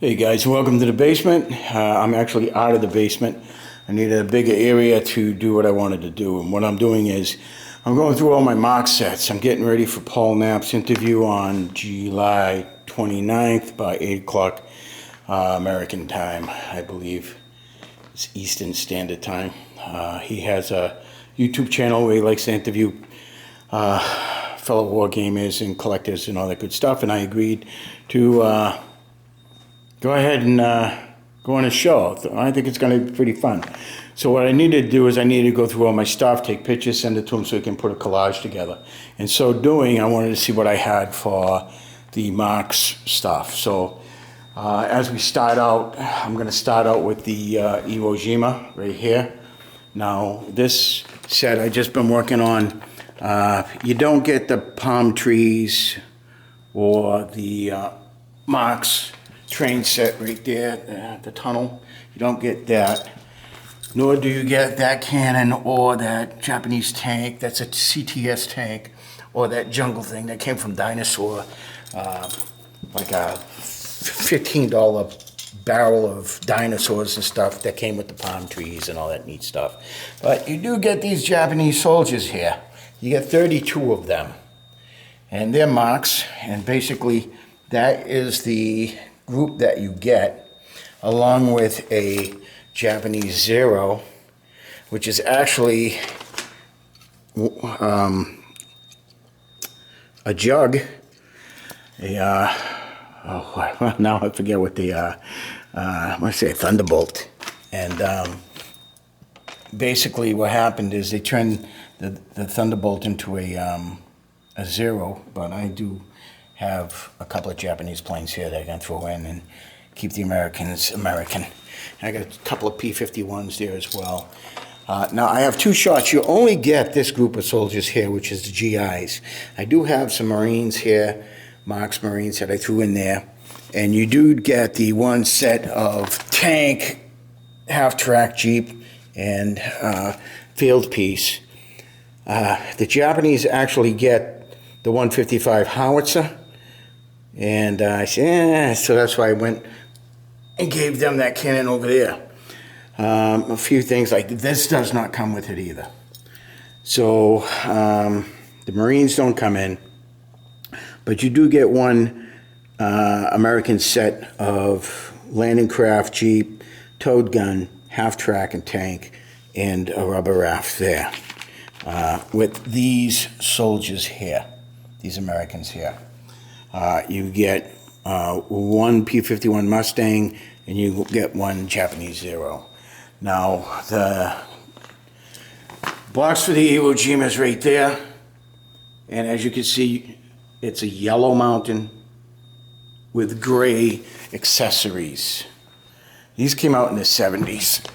Hey guys, welcome to the basement. I'm actually out of the basement. I needed a bigger area to do what I wanted to do. And what I'm doing is I'm going through all my Marx sets. I'm getting ready for Paul Knapp's interview on July 29th by 8 o'clock American time, I believe. It's Eastern Standard Time. He has a YouTube channel where he likes to interview fellow war gamers and collectors and all that good stuff. And I agreed to go ahead and go on a show. I think it's going to be pretty fun. So what I needed to do is I needed to go through all my stuff, take pictures, send it to him so he can put a collage together. In so doing, I wanted to see what I had for the Marx stuff. So as we start out, I'm going to start out with the Iwo Jima right here. Now this set I just been working on. You don't get the palm trees or the Marx train set right there, the tunnel. You don't get that, nor do you get that cannon or that Japanese tank. That's a CTS tank, or that jungle thing that came from Dinosaur, like a $15 barrel of dinosaurs and stuff that came with the palm trees and all that neat stuff. But you do get these Japanese soldiers here. You get 32 of them, and they're Marx, and basically that is the group that you get, along with a Japanese Zero, which is actually a jug, now I forget what the Thunderbolt. And basically what happened is they turned the Thunderbolt into a Zero, but I do have a couple of Japanese planes here that I can throw in and keep the Americans American. I got a couple of P-51s there as well. Now I have two shots. You only get this group of soldiers here, which is the GIs. I do have some Marines here, Marx Marines that I threw in there. And you do get the one set of tank, half-track Jeep, and field piece. The Japanese actually get the 155 howitzer. And I said, so that's why I went and gave them that cannon over there. A few things like this does not come with it either. So the Marines don't come in, but you do get one American set of landing craft, Jeep, towed gun, half-track and tank, and a rubber raft there with these soldiers here, these Americans here. You get one P-51 Mustang, and you get one Japanese Zero. Now, the box for the Iwo Jima is right there, and as you can see, it's a yellow mountain with gray accessories. These came out in the 70s,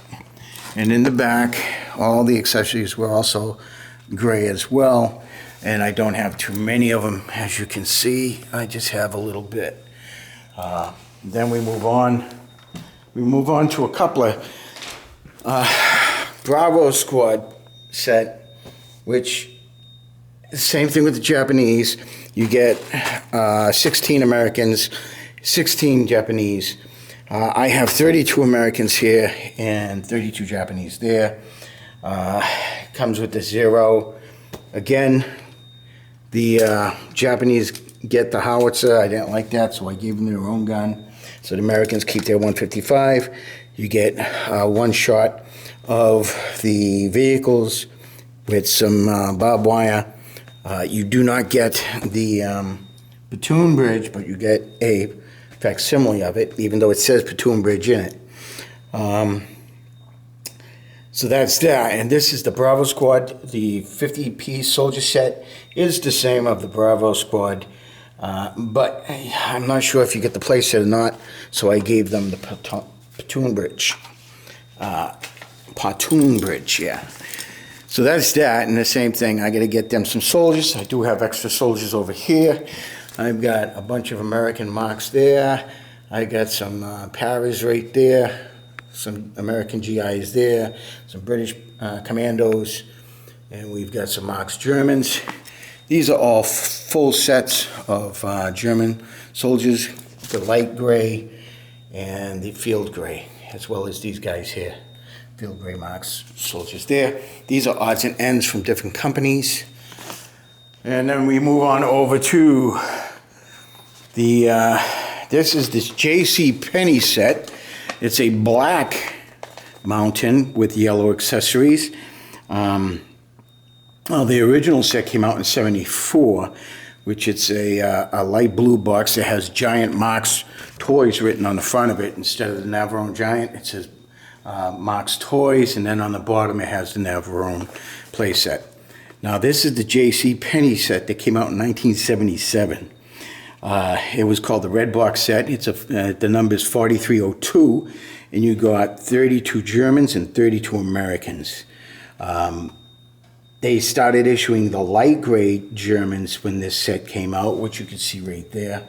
and in the back, all the accessories were also gray as well. And I don't have too many of them, as you can see. I just have a little bit. Then we move on. We move on to a couple of Bravo Squad set, which same thing with the Japanese. You get 16 Americans, 16 Japanese. I have 32 Americans here and 32 Japanese there. Comes with the Zero. Again, the Japanese get the howitzer. I didn't like that, so I gave them their own gun. So the Americans keep their 155. You get one shot of the vehicles with some barbed wire. You do not get the platoon bridge, but you get a facsimile of it, even though it says platoon bridge in it. So that's that, and this is the Bravo Squad. The 50-piece soldier set is the same of the Bravo Squad, but I'm not sure if you get the playset or not, so I gave them the platoon bridge. Platoon bridge, yeah. So that's that, and the same thing, I got to get them some soldiers. I do have extra soldiers over here. I've got a bunch of American Marks there. I got some Paras right there. Some American GIs there, some British commandos, and we've got some Marx Germans. These are all full sets of German soldiers, the light gray and the field gray, as well as these guys here. Field gray Marx soldiers there. These are odds and ends from different companies. And then we move on over to the, this is this J.C. Penney set. It's a black mountain with yellow accessories. Well, the original set came out in '74, which it's a light blue box that has giant Marx toys written on the front of it. Instead of the Navarone giant, it says Marx toys, and then on the bottom it has the Navarone playset. Now this is the J.C. Penney set that came out in 1977. It was called the Red Box set. It's the number is 4302, and you got 32 Germans and 32 Americans. They started issuing the light gray Germans when this set came out, which you can see right there.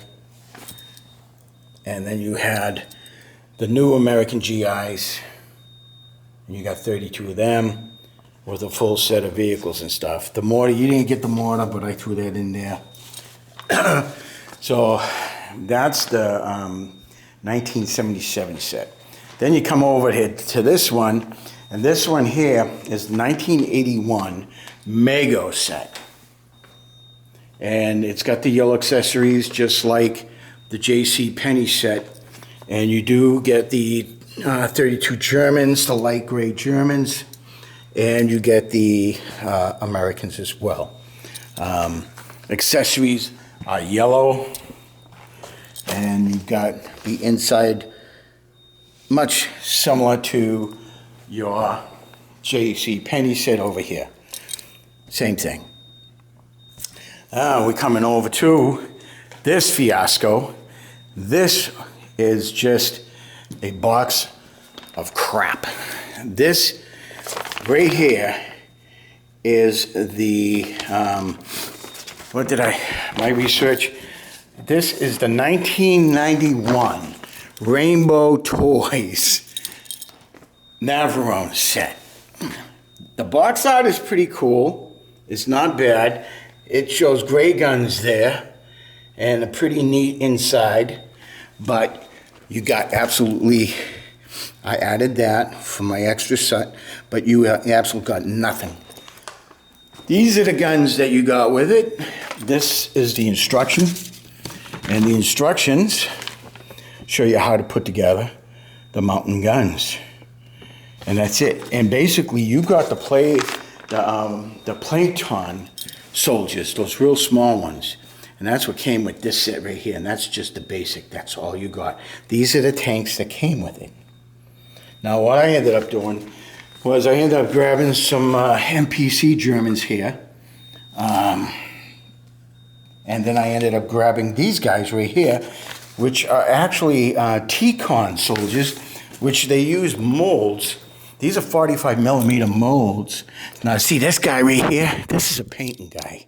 And then you had the new American GIs, and you got 32 of them with a full set of vehicles and stuff. The mortar, you didn't get the mortar, but I threw that in there. So that's the 1977 set. Then you come over here to this one, and this one here is 1981 Mego set. And it's got the yellow accessories just like the J.C. Penney set. And you do get the 32 Germans, the light gray Germans, and you get the Americans as well. Accessories are yellow, and you've got the inside much similar to your J.C. Penney set over here. Same thing. We're coming over to this fiasco. This is just a box of crap. This right here is the, my research, this is the 1991 Rainbow Toys Navarone set. The box art is pretty cool. It's not bad. It shows gray guns there and a pretty neat inside, but you got absolutely, I added that for my extra set, but you absolutely got nothing. These are the guns that you got with it. This is the instruction, and the instructions show you how to put together the mountain guns. And that's it. And basically you got the Platon soldiers, those real small ones. And that's what came with this set right here. And that's just the basic, that's all you got. These are the tanks that came with it. Now what I ended up doing was I ended up grabbing some MPC Germans here. And then I ended up grabbing these guys right here, which are actually T-Con soldiers, which they use molds. These are 45 millimeter molds. Now see this guy right here? This is a painting guy.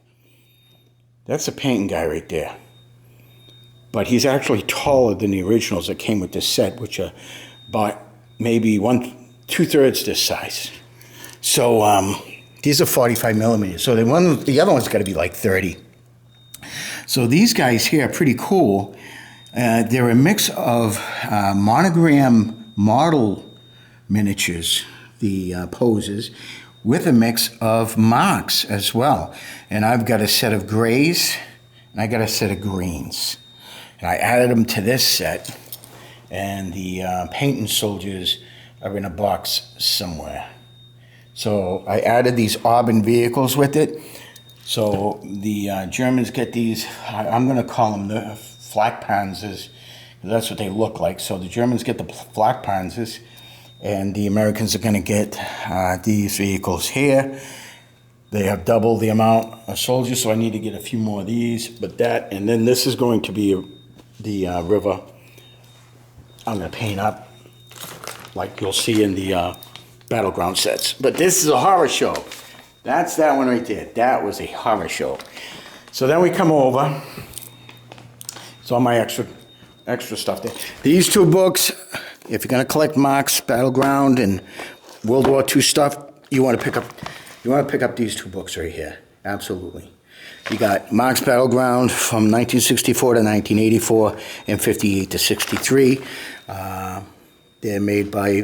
That's a painting guy right there. But he's actually taller than the originals that came with this set, which are about maybe 2/3 this size. So these are 45 millimeters. So the other one's got to be like 30. So these guys here are pretty cool. They're a mix of monogram model miniatures, the poses, with a mix of Marx as well. And I've got a set of grays, and I got a set of greens. And I added them to this set, and the painting soldiers are in a box somewhere. So I added these Auburn vehicles with it. So the Germans get these, I'm going to call them the flak panzers, that's what they look like. So the Germans get the flak panzers, and the Americans are going to get these vehicles here. They have double the amount of soldiers, so I need to get a few more of these. But that, and then this is going to be the river I'm going to paint up, like you'll see in the Battleground sets. But this is a horror show. That's that one right there. That was a horror show. So then we come over. It's all my extra stuff there. These two books, if you're going to collect Marx, Battleground, and World War II stuff, you want to pick up these two books right here. Absolutely. You got Marx Battleground from 1964 to 1984 and 58 to 63. They're made by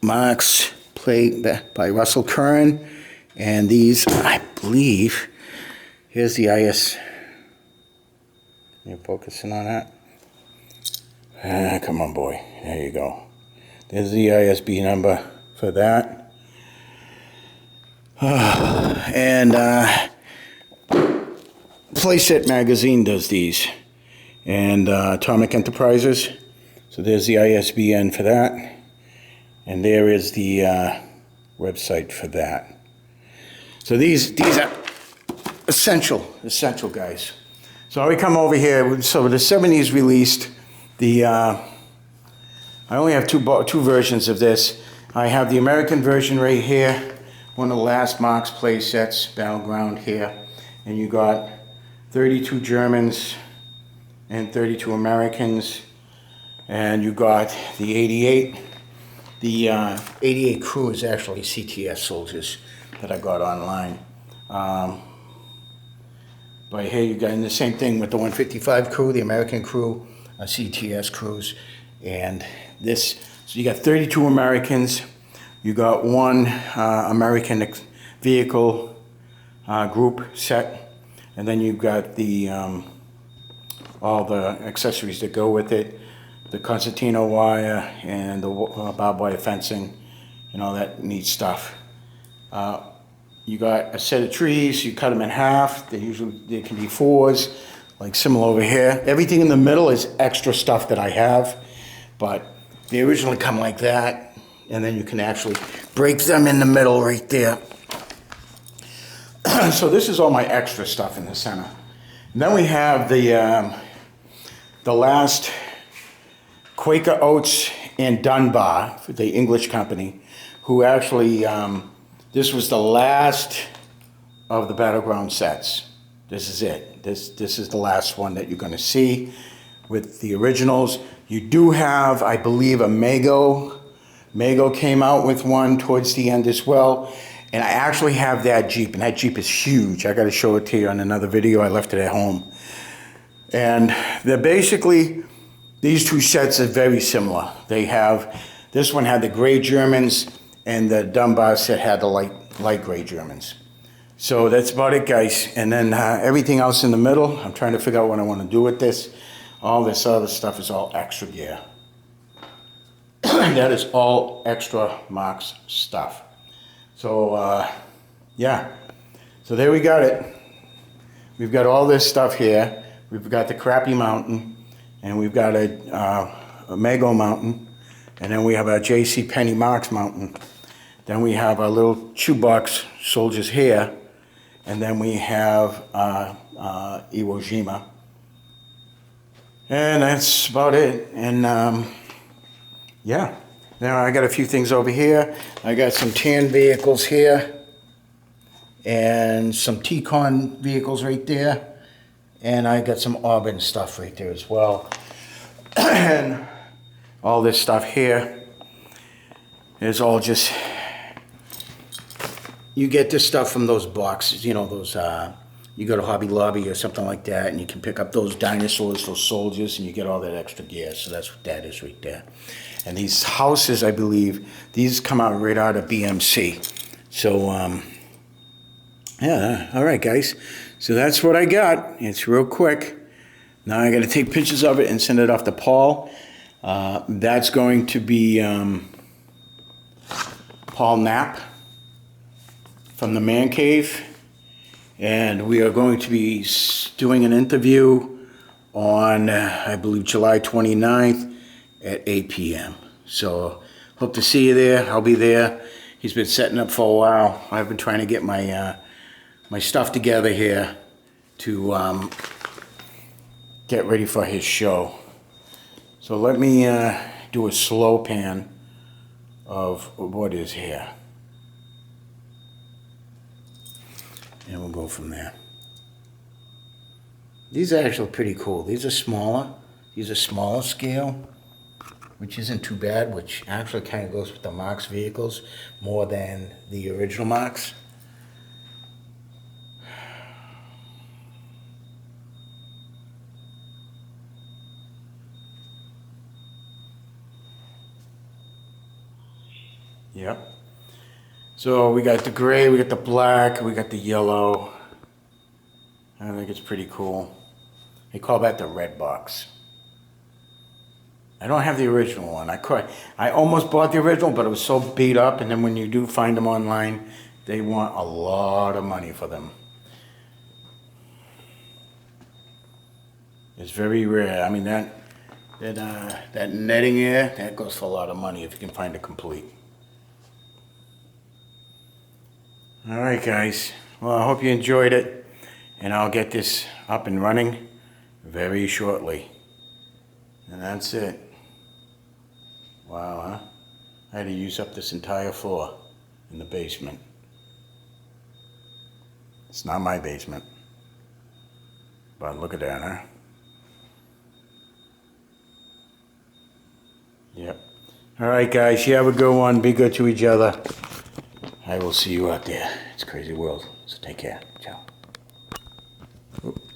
Marx, played by Russell Kern, and these, I believe, here's the IS. You're focusing on that? Come on, boy. There you go. There's the ISB number for that. And Playset magazine does these. And Atomic Enterprises. So there's the ISBN for that. And there is the website for that. So these are essential guys. So we come over here. So the 70's released the. I only have two versions of this. I have the American version right here. One of the last Marx Playsets, Battleground here. And you got 32 Germans and 32 Americans. And you got the 88. The 88 crew is actually CTS soldiers that I got online. But here you got the same thing with the 155 crew, the American crew, CTS crews. And this, so you got 32 Americans. You got one American vehicle group set. And then you've got the all the accessories that go with it. The concertina wire and the barbed wire fencing and all that neat stuff. You got a set of trees, you cut them in half. They can be fours, like similar over here. Everything in the middle is extra stuff that I have, but they originally come like that, and then you can actually break them in the middle right there. So this is all my extra stuff in the center. And then we have the last Quaker Oats and Dunbar, the English company, who actually, this was the last of the Battleground sets. This is it. This is the last one that you're going to see with the originals. You do have, I believe, a Mago. Mago came out with one towards the end as well. And I actually have that Jeep, and that Jeep is huge. I got to show it to you on another video. I left it at home. And they're basically, these two sets are very similar. They have, this one had the gray Germans, and the Dunbar set had the light gray Germans. So that's about it, guys. And then everything else in the middle, I'm trying to figure out what I want to do with this. All this other stuff is all extra gear. That is all extra Marx stuff. So, yeah. So there we got it. We've got all this stuff here. We've got the crappy mountain, and we've got a Mago mountain, and then we have a J.C. Penney Marx mountain. Then we have our little shoebox soldiers here, and then we have Iwo Jima. And that's about it. And yeah, now I got a few things over here. I got some tan vehicles here, and some T-Con vehicles right there. And I got some Auburn stuff right there as well. And all this stuff here is all just, you get this stuff from those boxes, you know, those, you go to Hobby Lobby or something like that, and you can pick up those dinosaurs, those soldiers, and you get all that extra gear. So that's what that is right there. And these houses, I believe, these come out right out of BMC. So, yeah, all right, guys. So that's what I got. It's real quick. Now I got to take pictures of it and send it off to Paul. That's going to be Paul Knapp from the Man Cave. And we are going to be doing an interview on, I believe, July 29th at 8 p.m. So hope to see you there. I'll be there. He's been setting up for a while. I've been trying to get my my stuff together here to get ready for his show. So let me do a slow pan of what is here. And we'll go from there. These are actually pretty cool. These are smaller. These are smaller scale, which isn't too bad, which actually kind of goes with the Marx vehicles more than the original Marx. Yep. So we got the gray, we got the black, we got the yellow. I think it's pretty cool. They call that the red box. I don't have the original one. I almost bought the original, but it was so beat up, and then when you do find them online, they want a lot of money for them. It's very rare. I mean, that netting here, that goes for a lot of money if you can find it complete. All right, guys. Well, I hope you enjoyed it, and I'll get this up and running very shortly. And that's it. Wow, huh? I had to use up this entire floor in the basement. It's not my basement. But look at that, huh? Yep. All right, guys. You have a good one. Be good to each other. I will see you out there. It's a crazy world. So take care. Ciao. Oop.